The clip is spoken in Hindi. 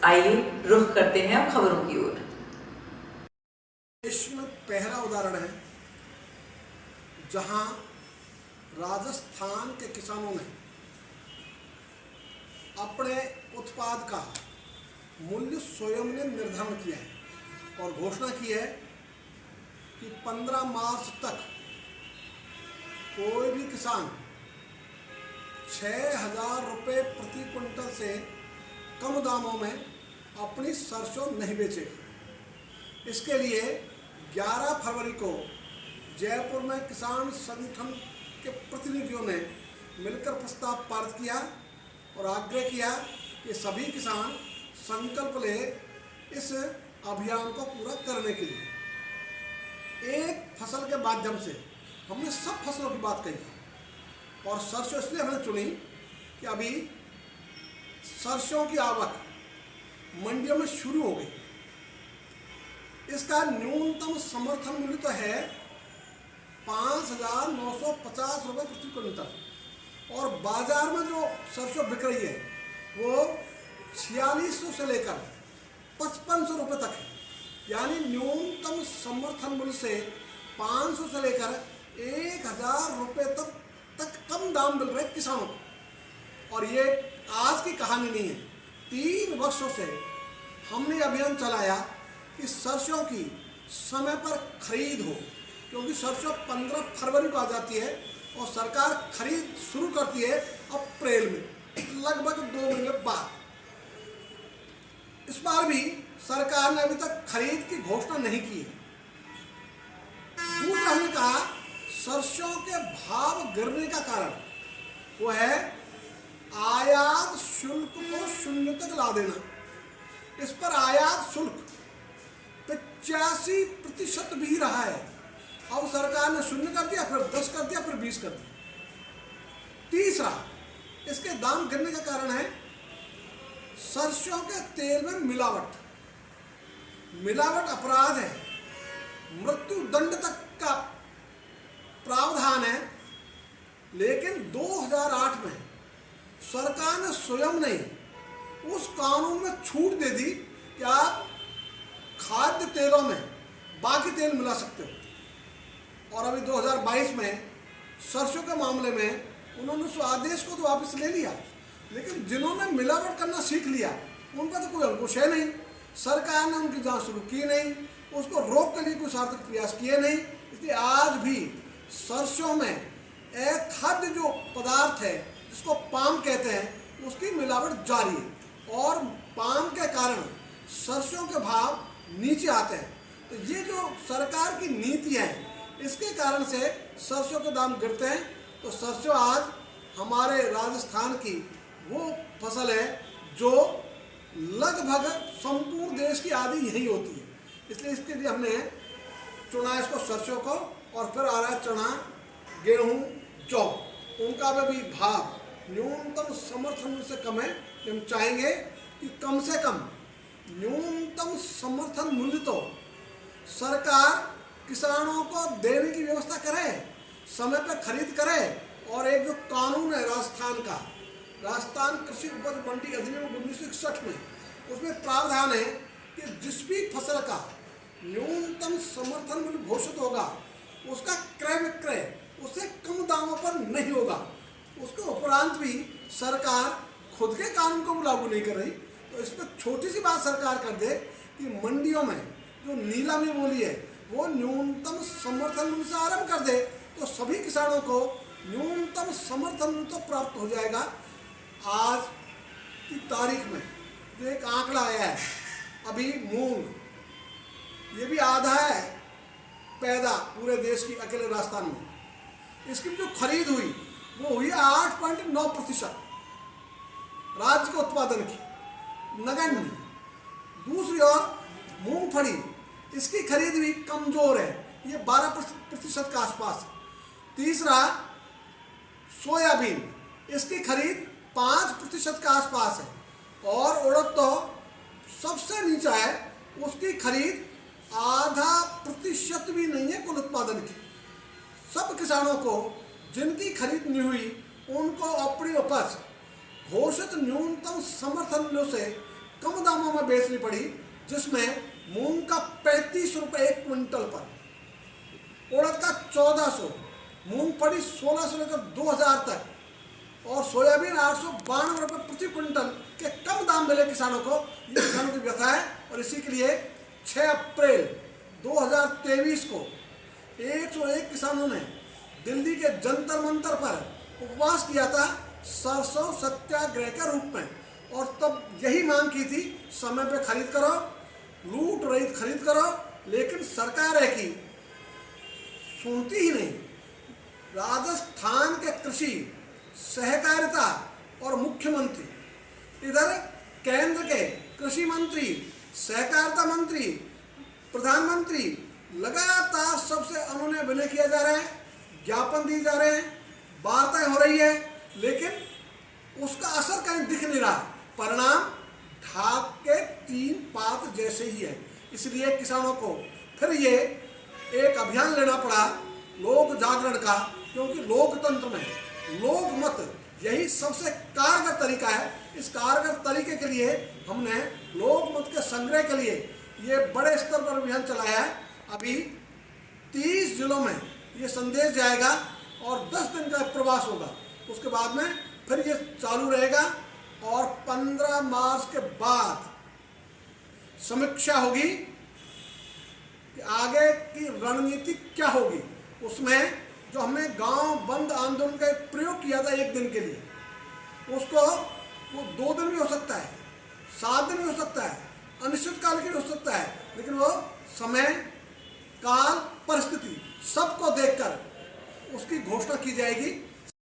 आइए रुख करते हैं अब खबरों की ओर। देश में पहला उदाहरण है जहां राजस्थान के किसानों ने अपने उत्पाद का मूल्य स्वयं ने निर्धारण किया है और घोषणा की है कि 15 मार्च तक कोई भी किसान 6,000 रुपये प्रति क्विंटल से कम दामों में अपनी सरसों नहीं बेचेगा। इसके लिए 11 फरवरी को जयपुर में किसान संगठन के प्रतिनिधियों ने मिलकर प्रस्ताव पारित किया और आग्रह किया कि सभी किसान संकल्प ले इस अभियान को पूरा करने के लिए। एक फसल के माध्यम से हमने सब फसलों की बात कही और सरसों इसलिए हमने चुनी कि अभी सरसों की आवक मंडियों में शुरू हो गई। इसका न्यूनतम समर्थन मूल्य तो है 5,950 रुपये प्रति क्विंटल और बाजार में जो सरसों बिक रही है वो 4600 से लेकर 5500 रुपये तक है। यानी न्यूनतम समर्थन मूल्य से 500 से लेकर 1,000 रुपये तक कम दाम मिल रहे किसानों को। और ये आज की कहानी नहीं है, 3 वर्षों से हमने अभियान चलाया कि सरसों की समय पर खरीद हो, क्योंकि सरसों 15 फरवरी को आ जाती है और सरकार खरीद शुरू करती है अप्रैल में, लगभग 2 महीने बाद। इस बार भी सरकार ने अभी तक खरीद की घोषणा नहीं की है। दूसरा हमने कहा सरसों के भाव गिरने का कारण वो है आयात शुल्क को 0 तक ला देना। इस पर आयात शुल्क 85% भी रहा है। अब सरकार ने 0 कर दिया, फिर 10 कर दिया, फिर 20 कर दिया। तीसरा, इसके दाम गिरने का कारण है सरसों के तेल में मिलावट। मिलावट अपराध है, मृत्यु दंड तक का प्रावधान है। लेकिन 2008 में सरकार ने स्वयं नहीं उस कानून में छूट दे दी कि आप खाद्य तेलों में बाकी तेल मिला सकते हो। और अभी 2022 में सरसों के मामले में उन्होंने उस आदेश को तो वापस ले लिया, लेकिन जिन्होंने मिलावट करना सीख लिया उन पर तो कोई अंकुश है नहीं। सरकार ने उनकी जांच शुरू की नहीं, उसको रोक के लिए कोई सार्थक प्रयास किए नहीं। इसलिए आज भी सरसों में एक खाद्य जो पदार्थ है जिसको पाम कहते हैं उसकी मिलावट जारी है और पाम के कारण सरसों के भाव नीचे आते हैं। तो ये जो सरकार की नीति है इसके कारण से सरसों के दाम गिरते हैं। तो सरसों आज हमारे राजस्थान की वो फसल है जो लगभग संपूर्ण देश की आधी यही होती है। इसलिए इसके लिए हमने चुना इसको सरसों को। और फिर आ रहा है चना, गेहूँ, जौ। उनका भी भाव न्यूनतम समर्थन मूल्य से कम है। हम चाहेंगे कि कम से कम न्यूनतम समर्थन मूल्य तो सरकार किसानों को देने की व्यवस्था करे, समय पर खरीद करे। और एक जो कानून है राजस्थान का, राजस्थान कृषि उपज मंडी अधिनियम 1961 में, उसमें प्रावधान है कि जिस भी फसल का न्यूनतम समर्थन मूल्य घोषित होगा उसका क्रय विक्रय उससे कम दामों पर नहीं होगा। उसके उपरांत भी सरकार खुद के कानून को लागू नहीं कर रही। तो इस पर छोटी सी बात सरकार कर दे कि मंडियों में जो नीलामी बोली है वो न्यूनतम समर्थन मूल्य से आरंभ कर दे, तो सभी किसानों को न्यूनतम समर्थन मूल्य तो प्राप्त हो जाएगा। आज की तारीख में जो एक आंकड़ा आया है, अभी मूंग ये भी आधा है पैदा पूरे देश की अकेले राजस्थान में। इसकी जो खरीद हुई वो हुई 8.9% राज्य के उत्पादन की नगण्य। दूसरी ओर मूंगफली, इसकी खरीद भी कमजोर है, ये 12% के आसपास है। तीसरा सोयाबीन, इसकी खरीद 5% के आसपास है। और उड़द तो सबसे नीचा है, उसकी खरीद 0.5% भी नहीं है कुल उत्पादन की। सब किसानों को जिनकी खरीद नहीं हुई उनको अपनी उपज घोषित न्यूनतम समर्थन मूल्य से कम दामों में बेचनी पड़ी, जिसमें मूंग का 35 रुपये 1 क्विंटल पर, उड़द का 1400, मूंगफली 1600 लेकर 2000 तक और सोयाबीन 892 रुपये प्रति क्विंटल के कम दाम मिले किसानों को। ये किसानों की व्यथा है और इसी के लिए 6 अप्रैल 2023 को 101 किसानों ने दिल्ली के जंतर मंतर पर उपवास किया था सरसों सत्याग्रह के रूप में, और तब यही मांग की थी समय पे खरीद करो, लूट रहित खरीद करो। लेकिन सरकार है कि सुनती ही नहीं। राजस्थान के कृषि, सहकारिता और मुख्यमंत्री, इधर केंद्र के कृषि मंत्री, सहकारिता मंत्री, प्रधानमंत्री लगातार सबसे अनुनय विनय किया जा रहा है, ज्ञापन दिए जा रहे हैं, वार्ताएं हो रही है, लेकिन उसका असर कहीं दिख नहीं रहा। परिणाम ढाक के 3 पात जैसे ही है। इसलिए किसानों को फिर ये एक अभियान लेना पड़ा लोक जागरण का, क्योंकि लोकतंत्र में लोक मत यही सबसे कारगर तरीका है। इस कारगर तरीके के लिए हमने लोक मत के संग्रह के लिए ये बड़े स्तर पर अभियान चलाया है। अभी 30 जिलों में ये संदेश जाएगा और 10 दिन का प्रवास होगा। उसके बाद में फिर ये चालू रहेगा और 15 मार्च के बाद समीक्षा होगी कि आगे की रणनीति क्या होगी। उसमें जो हमने गांव बंद आंदोलन का एक प्रयोग किया था 1 दिन के लिए, उसको वो 2 दिन भी हो सकता है, 7 दिन भी हो सकता है, अनिश्चित काल के भी हो सकता है, लेकिन वो समय काल परिस्थिति सबको देखकर उसकी घोषणा की जाएगी।